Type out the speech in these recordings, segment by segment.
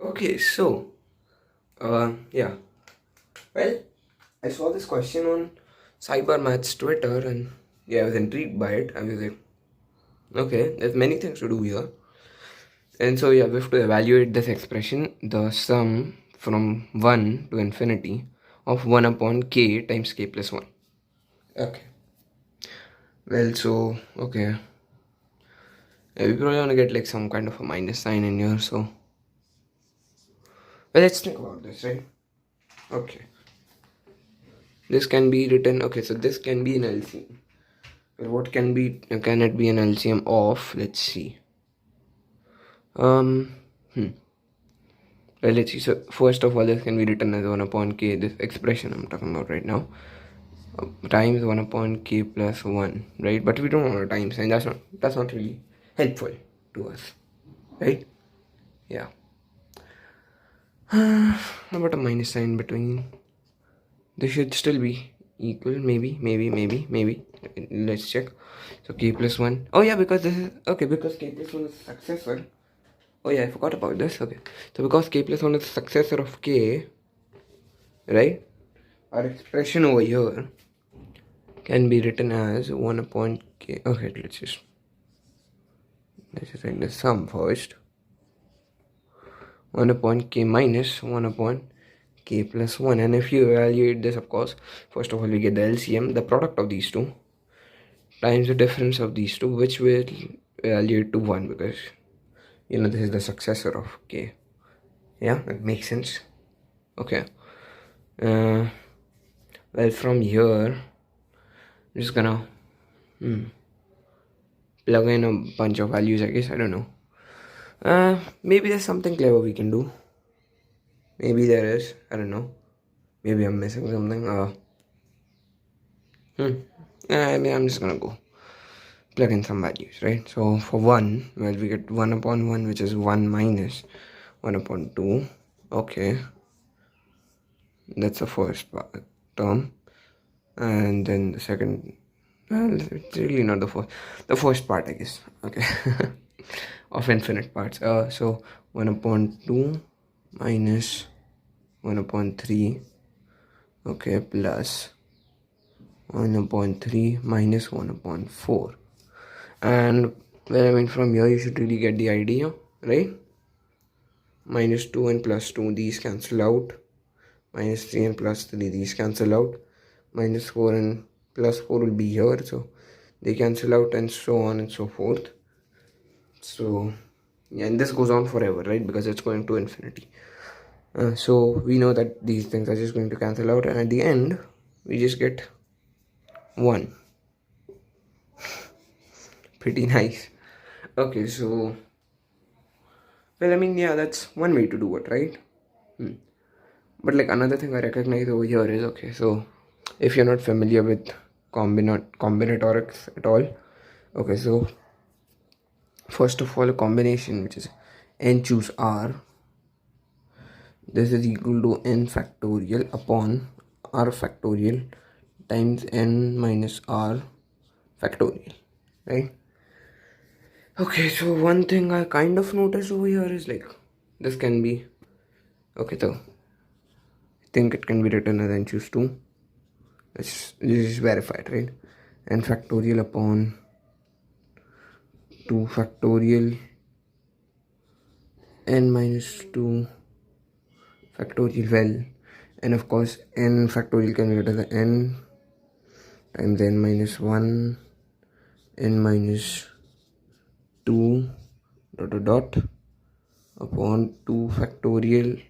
Okay, so, yeah. Well, I saw this question on Cybermath's Twitter and yeah, I was intrigued by it. I was like, okay, there's many things to do here. And so, yeah, we have to evaluate this expression, the sum from 1 to infinity of 1 upon k times k plus 1. Okay. Well, so, okay. Yeah, we probably want to get like some kind of a minus sign in here, so. Well, let's think about this, right? Okay. This can be written, okay, so this can be an LCM. Well, what can it be an LCM of? Let's see. Um, hmm. Well, let's see. So, first of all, this can be written as 1 upon k, this expression I'm talking about right now, times 1 upon k plus 1, right? But we don't want a time sign. That's not really helpful to us, right? Yeah. How about a minus sign between? This should still be equal, maybe. Let's check. So k plus 1. Oh yeah, because this is okay, because k plus 1 is successor. Oh yeah, I forgot about this. Okay, so because k plus 1 is successor of k, right? Our expression over here can be written as 1 upon k. Okay, let's just write the sum first. 1 upon k minus 1 upon k plus 1. And if you evaluate this, of course, first of all, we get the LCM, the product of these two, times the difference of these two, which will evaluate to 1 because, this is the successor of k. Yeah, that makes sense. Okay. Well, from here, I'm just gonna plug in a bunch of values, I guess. I don't know. Maybe there's something clever we can do. Maybe there is. I don't know. Maybe I'm missing something. I mean, I'm just gonna go plug in some values, right? So for 1, well, we get 1 upon 1, which is 1 minus 1 upon 2. Okay. That's the first term. And then the second, well, it's really not the first part, I guess. Okay. Of infinite parts. So 1 upon 2 minus 1 upon 3. Okay, plus 1 upon 3 minus 1 upon 4. And well, I mean, from here you should really get the idea, right? Minus 2 and plus 2, these cancel out. Minus 3 and plus 3, these cancel out. Minus 4 and plus 4 will be here, so they cancel out, and so on and so forth. So yeah, and this goes on forever, right? Because it's going to infinity. So we know that these things are just going to cancel out, and at the end we just get 1. Pretty nice. Okay, so well, I mean, yeah, that's one way to do it, right? But like another thing I recognize over here is, okay, so if you're not familiar with combinatorics at all, okay, so first of all, a combination which is n choose r, this is equal to n factorial upon r factorial times n minus r factorial, right? Okay, so one thing I kind of noticed over here is like this can be, okay, so I think it can be written as n choose 2. This is verified, right? N factorial upon 2 factorial n minus 2 factorial, well, and of course n factorial can be written as n times n minus 1 n minus 2 dot upon 2 factorial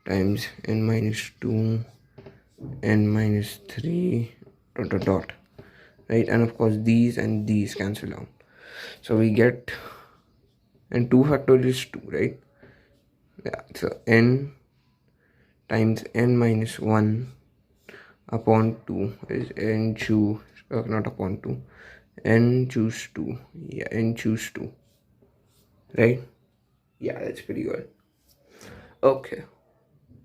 times n minus 2 n minus 3 dot, right? And of course these and these cancel out, so we get, and 2 factorial is 2, right? Yeah, so n times n minus 1 upon 2 is n choose, not upon 2, n choose 2. Yeah, n choose 2, right? Yeah, that's pretty good. Okay.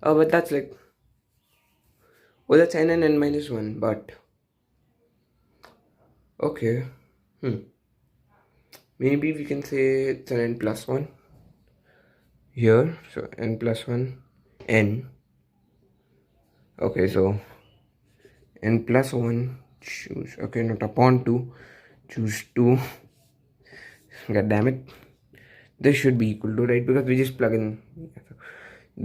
Oh, but that's like, well, that's n and n minus 1, but okay. Maybe we can say it's an n plus 1. here. So n plus 1 n. Okay, so n plus 1 choose, okay, not upon 2, choose 2. God damn it, this should be equal to, right, because we just plug in,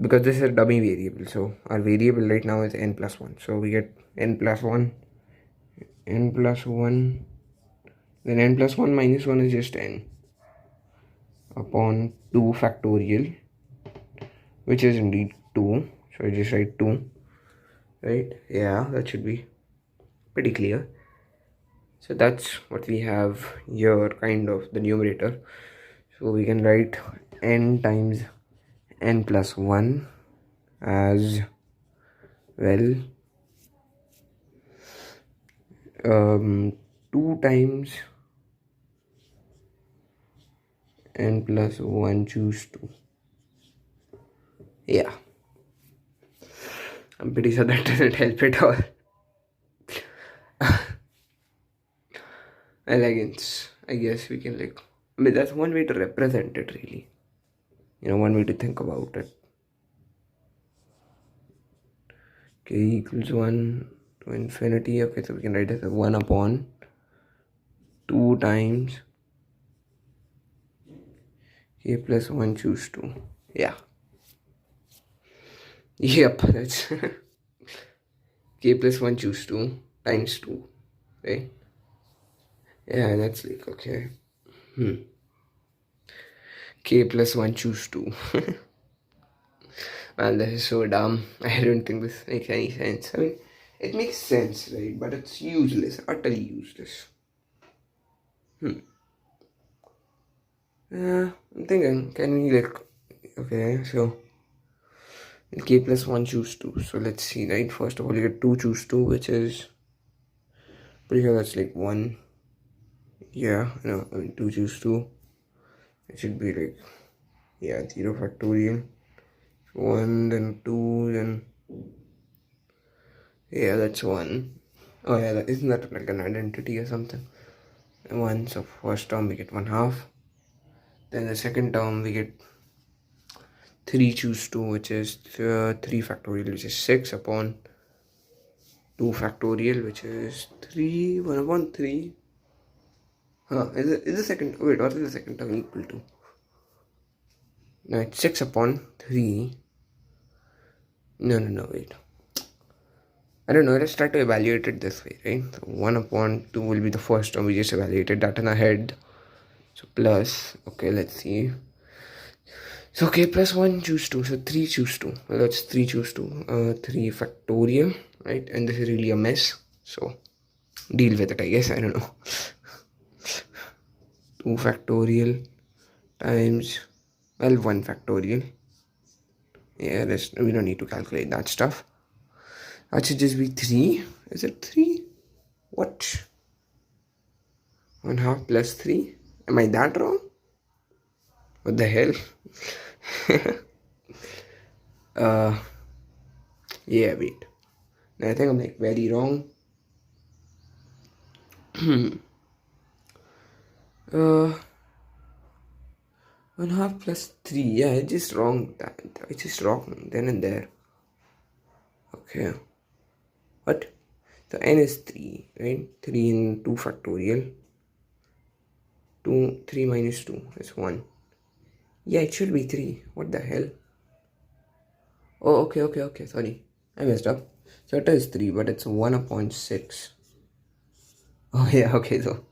because this is a dummy variable, so our variable right now is n plus 1, so we get n plus 1, n plus 1, then n plus 1 minus 1 is just n upon 2 factorial, which is indeed 2, so I just write 2, right? Yeah, that should be pretty clear. So that's what we have here, kind of the numerator. So we can write n times n plus 1 as well, 2 times n plus 1 choose 2. Yeah, I'm pretty sure that doesn't help at all. Elegance, I guess we can, like, I mean, that's one way to represent it, really. You know, one way to think about it. K equals 1 to infinity. Okay, so we can write it as 1 upon 2 times k plus 1 choose 2. Yeah. Yep, that's k plus 1 choose 2 times 2, right? Yeah, that's like, okay. K plus 1 choose 2. Man, this is so dumb. I don't think this makes any sense. I mean, it makes sense, right? But it's useless, utterly useless. I'm thinking, can we, like, okay, so k plus 1 choose 2. So let's see, right? First of all, you get 2 choose 2, which is pretty sure that's like 1. Yeah, no, I mean 2 choose 2. It should be like, yeah, 0 factorial. 1, then 2, then, yeah, that's 1. Oh yeah, isn't that like an identity or something? 1, so first term we get 1 half. Then the second term we get 3 choose 2, which is 3 factorial, which is 6 upon 2 factorial, which is 3, 1 upon 3. Is the second, wait, what is the second term equal to? No, it's 6 upon 3. No, wait. I don't know, let's try to evaluate it this way, right? So 1 upon 2 will be the first term, we just evaluated that in our head. So plus, okay, let's see. So k plus 1 choose 2, so 3 choose 2. Well, that's 3 choose 2. 3 factorial, right? And this is really a mess, so deal with it, I guess, I don't know. 2 factorial times, well, 1 factorial. Yeah, we don't need to calculate that stuff. That should just be 3. Is it 3? What? 1 half plus 3? Am I that wrong? What the hell? Yeah, wait. I think I'm like very wrong. 1 half plus 3. Yeah, it's just wrong. It's just wrong then and there. Okay. What? So n is 3, right? 3 in 2 factorial. 3 minus 2 is 1. Yeah, it should be 3. What the hell? Oh, okay. Sorry. I messed up. So it is 3, but it's 1 upon 6. Oh, yeah, okay, so.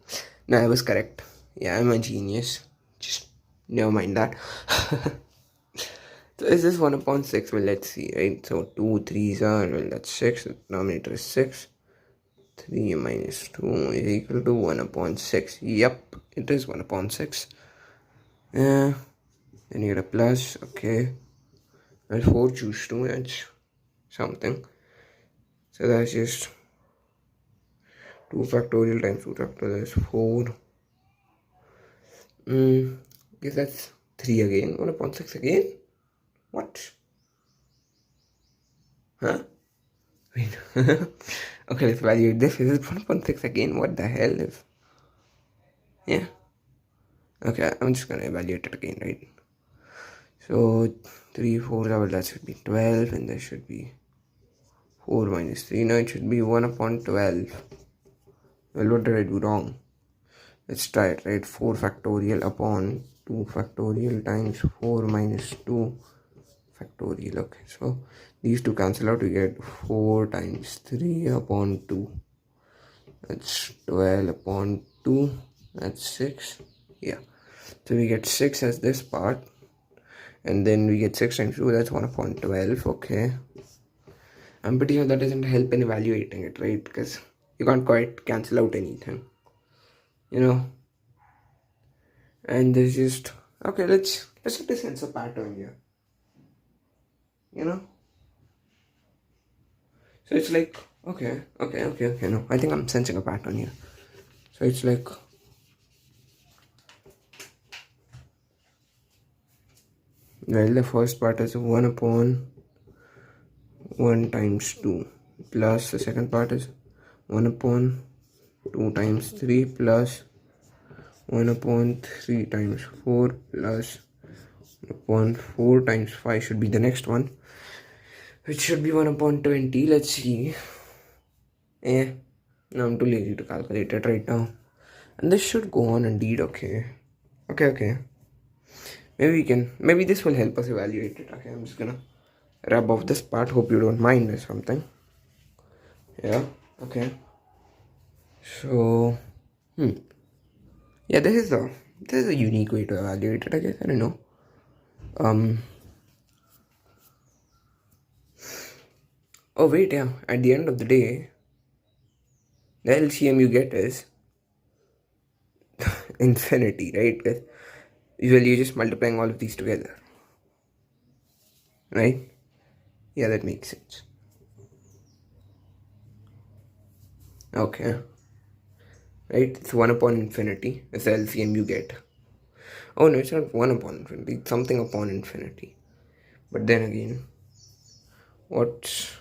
No, I was correct. Yeah, I'm a genius. Just never mind that. So is this 1 upon 6? Well, let's see, right? So 2 3s are, well, that's 6. The denominator is 6. 3 minus 2 is equal to 1 upon 6. Yep, it is 1 upon 6. Then you get a plus, okay. Well, 4 choose 2, that's something. So that's just 2 factorial times 2 factorial is 4. Guess that's 3 again. 1 upon 6 again? What? Huh? Wait. Okay, let's evaluate this. Is it 1 upon 6 again? What the hell is... Yeah. Okay, I'm just gonna evaluate it again, right? So 3 4, well, that should be 12, and there should be 4 minus 3. No, it should be 1 upon 12. Well, what did I do wrong? Let's try it, right? 4 factorial upon 2 factorial times 4 minus 2 factorial. Okay, so these two cancel out. We get 4 times 3 upon 2. That's 12 upon 2. That's 6. Yeah. So we get 6 as this part. And then we get 6 times 2. That's 1 upon 12. Okay. I'm pretty sure that doesn't help in evaluating it, right? Because you can't quite cancel out anything. You know? And there's just... Okay, let's try to sense a pattern here. You know? So it's like... Okay, no. I think I'm sensing a pattern here. So it's like... Well, the first part is 1 upon 1 times 2. Plus the second part is 1 upon 2 times 3 plus 1 upon 3 times 4 plus 1 upon 4 times 5 should be the next one, which should be 1 upon 20. Let's see. No, I'm too lazy to calculate it right now. And this should go on indeed. Okay. Maybe this will help us evaluate it. Okay, I'm just gonna rub off this part. Hope you don't mind or something. Yeah, okay. So, yeah, this is a unique way to evaluate it, I guess. I don't know. Oh wait, yeah. At the end of the day, the LCM you get is infinity, right? Because usually you're just multiplying all of these together, right? Yeah, that makes sense. Okay. Right? It's 1 upon infinity. It's the LCM you get. Oh no, it's not 1 upon infinity. It's something upon infinity. But then again, what's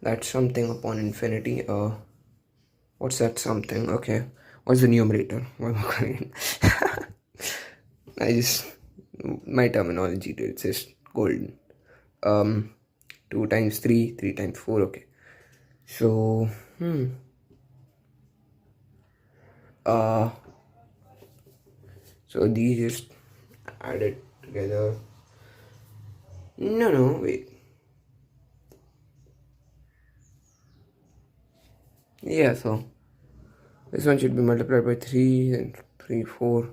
that something upon infinity? What's that something? Okay. What's the numerator? My terminology, dude, it's just golden. 2 times 3, 3 times 4, okay. So, so these just added together. No, wait. Yeah, so this one should be multiplied by 3 and 3, 4.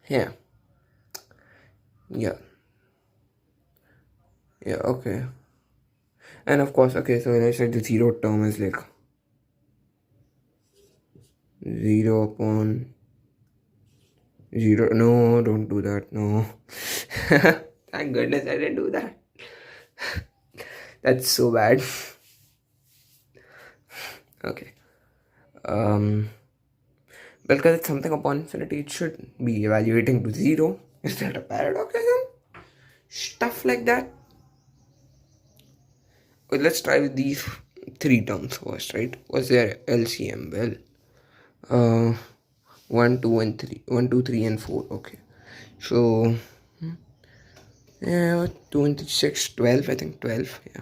Yeah. Yeah, okay. And of course, okay, so when I said the 0 term is like 0 upon 0. No, don't do that. No. Thank goodness I didn't do that. That's so bad. Okay. Well, because it's something upon infinity, it should be evaluating to 0. Is that a paradoxism? Stuff like that. Well, let's try with these 3 terms first, right? What's their LCM? Well, 1, 2, and 3. 1, 2, 3, and 4. Okay. So, yeah, 2 and 6, 12. I think 12. Yeah.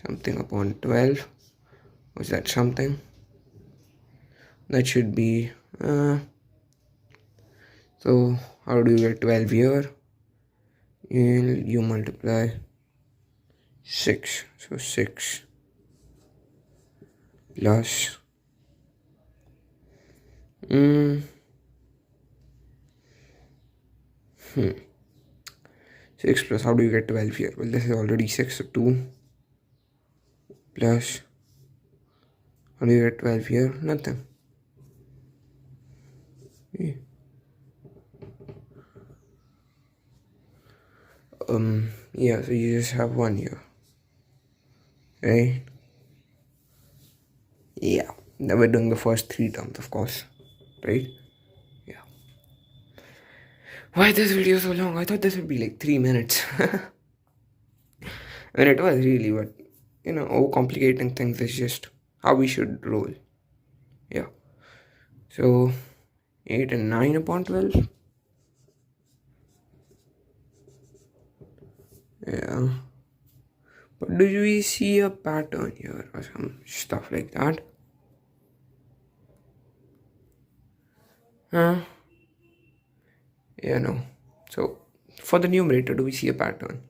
Something upon 12. Was that something? That should be. So, how do you get 12 here? You multiply 6. So, 6 plus 6 plus, how do you get 12 here? Well, this is already 6, so 2 plus, how do you get 12 here? Nothing. Yeah, so you just have 1 here, right? Yeah, now we're doing the first 3 terms, of course, right? Yeah. Why this video so long? I thought this would be like 3 minutes. I mean, it was really, but overcomplicating things is just how we should roll. Yeah. So 8 and 9 upon 12. Yeah. But do we see a pattern here or some stuff like that? Huh? Yeah, no. So, for the numerator, do we see a pattern?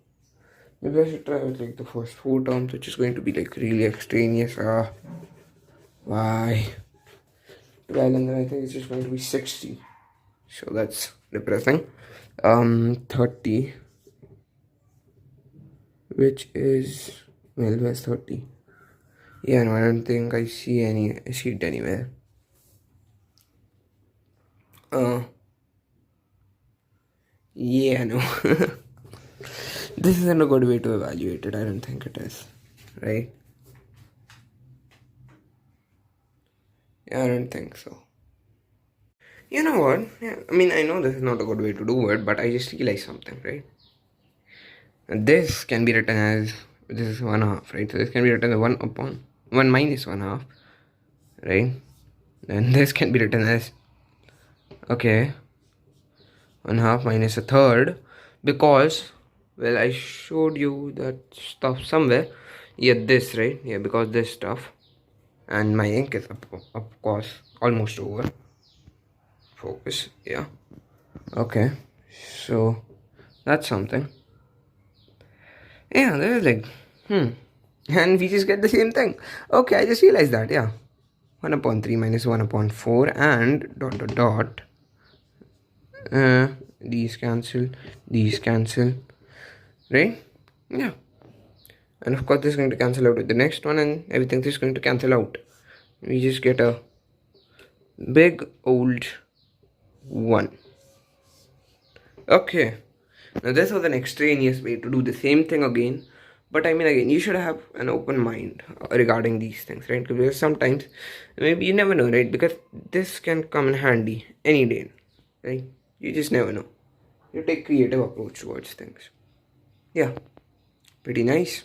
Maybe I should try with like the first four terms, which is going to be like really extraneous. Why? 12, and then I think it's just going to be 60. So that's depressing. 30, which is, well, where's 30? Yeah, no, I don't think I see it anywhere. Yeah, no. This isn't a good way to evaluate it. I don't think it is. Right? Yeah, I don't think so. You know what? Yeah, I mean, I know this is not a good way to do it, but I just realized something, right? And this can be written as, this is 1/2, right? So this can be written as 1 minus 1/2, right? And this can be written as, okay, 1/2 minus a third, because, well, I showed you that stuff somewhere. Yeah, this, right? Yeah, because this stuff. And my ink is, of course, almost over. Focus, yeah. Okay, so that's something. Yeah, this is like, and we just get the same thing. Okay, I just realized that, yeah. 1/3 minus 1/4 and dot dot dot. These cancel, right? Yeah. And of course, this is going to cancel out with the next one, and everything is going to cancel out. We just get a big old 1. Okay. Now, this was an extraneous way to do the same thing again. But I mean, again, you should have an open mind regarding these things, right? Because sometimes, maybe you never know, right? Because this can come in handy any day, right? You just never know. You take creative approach towards things. Yeah, pretty nice.